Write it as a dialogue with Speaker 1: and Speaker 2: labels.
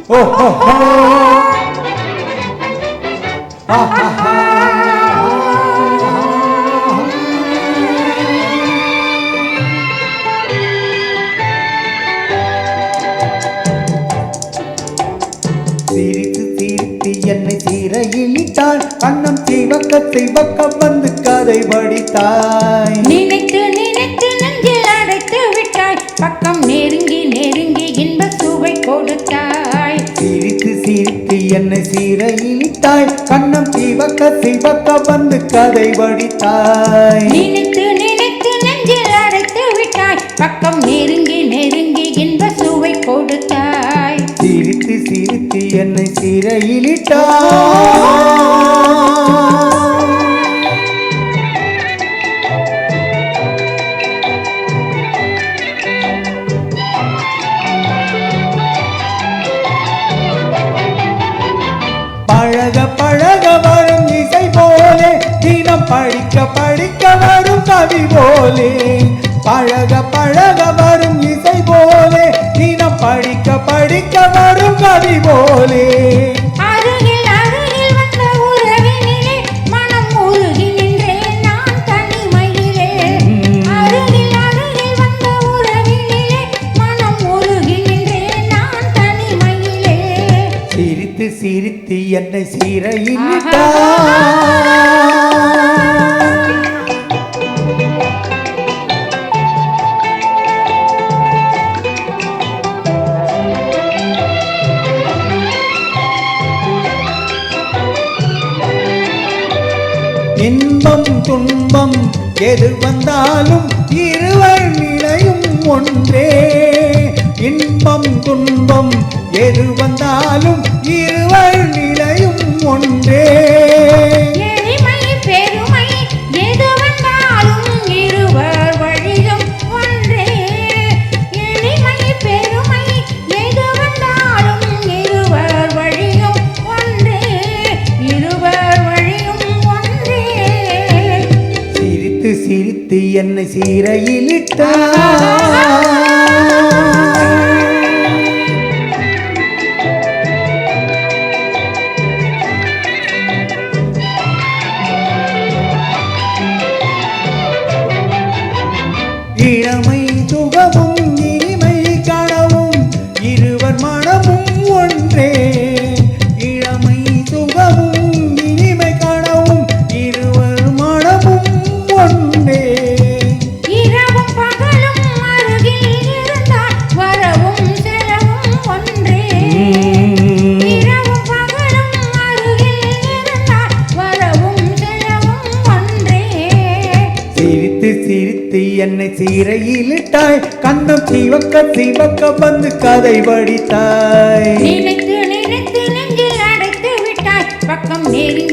Speaker 1: சிரித்து சிரித்து என்னை சிறையிலிட்டாள், கண்ணம் சிவக்க வந்து கதை படித்தாய்.
Speaker 2: நினைத்து நினைத்து நெஞ்சில் அடைத்து விட்டாய், பக்கம் நெருங்கி நெருங்கி இன்ப சுவை கொடுத்தாய்.
Speaker 1: சிரித்து சிரித்து என்னை சிறையிலிட்டாய், கண்ணம் சிவக்க வந்து கதை படித்தாய்.
Speaker 2: நினைத்து நினைத்து நெஞ்சில் அடைத்து விட்டாய், பக்கம் நெருங்கி நெருங்கி இன்ப சுவை கொடுத்தாய்.
Speaker 1: சிரித்து சிரித்து என்னை சிறையிலிட்டாய். பழக பழக வரும் இசை போலே, தினம் படிக்க படிக்க வரும் கவி போலே. பழக பழக வரும் இசை போலே, தினம் படிக்க படிக்க வரும் கவி போலே.
Speaker 2: அருகில் அருகில் வந்த உறவினிலே மனம் உருகி நின்றேன் நான் தனிமையிலே. அருகில் அருகில் வந்த உறவினிலே மனம் உருகி நின்றேன் நான் தனிமையிலே.
Speaker 1: சிரித்து சிரித்து என்னை சிறையிலிட்டாய். இன்பம் துன்பம் எது வந்தாலும் இருவர் நிலையும் ஒன்றே. இன்பம் துன்பம் எது வந்தாலும் இருவர் நிலையும் ஒன்றே.
Speaker 2: எளிமை பெருமை எது வந்தாலும் இருவர் வழியும் ஒன்றே. எளிமை பெருமை எது வந்தாலும் இருவர் வழியும் ஒன்றே. இருவர் வழியும் ஒன்றே.
Speaker 1: சிரித்து சிரித்து என்னை சிறையிலிட்டாய். இளமை சுகமும் இனிமை கனவும் இருவர் மனமும் ஒன்றே. இளமை சுகமும் இனிமை கனவும் இருவர் மனமும் ஒன்றே.
Speaker 2: இரவும் பகலும் அருகில் இருந்தால் வரவும் செலவும் ஒன்றே. இரவும் பகலும் அருகில் இருந்தால் வரவும் செலவும் ஒன்றே.
Speaker 1: சிரித்து சிரித்து என்னை சிறையிலிட்டாய், கண்ணம் சிவக்க வந்து கதை படித்தாய்.
Speaker 2: நினைத்து நினைத்து நெஞ்சில் அடைத்து விட்டாய், பக்கம் நெருங்கி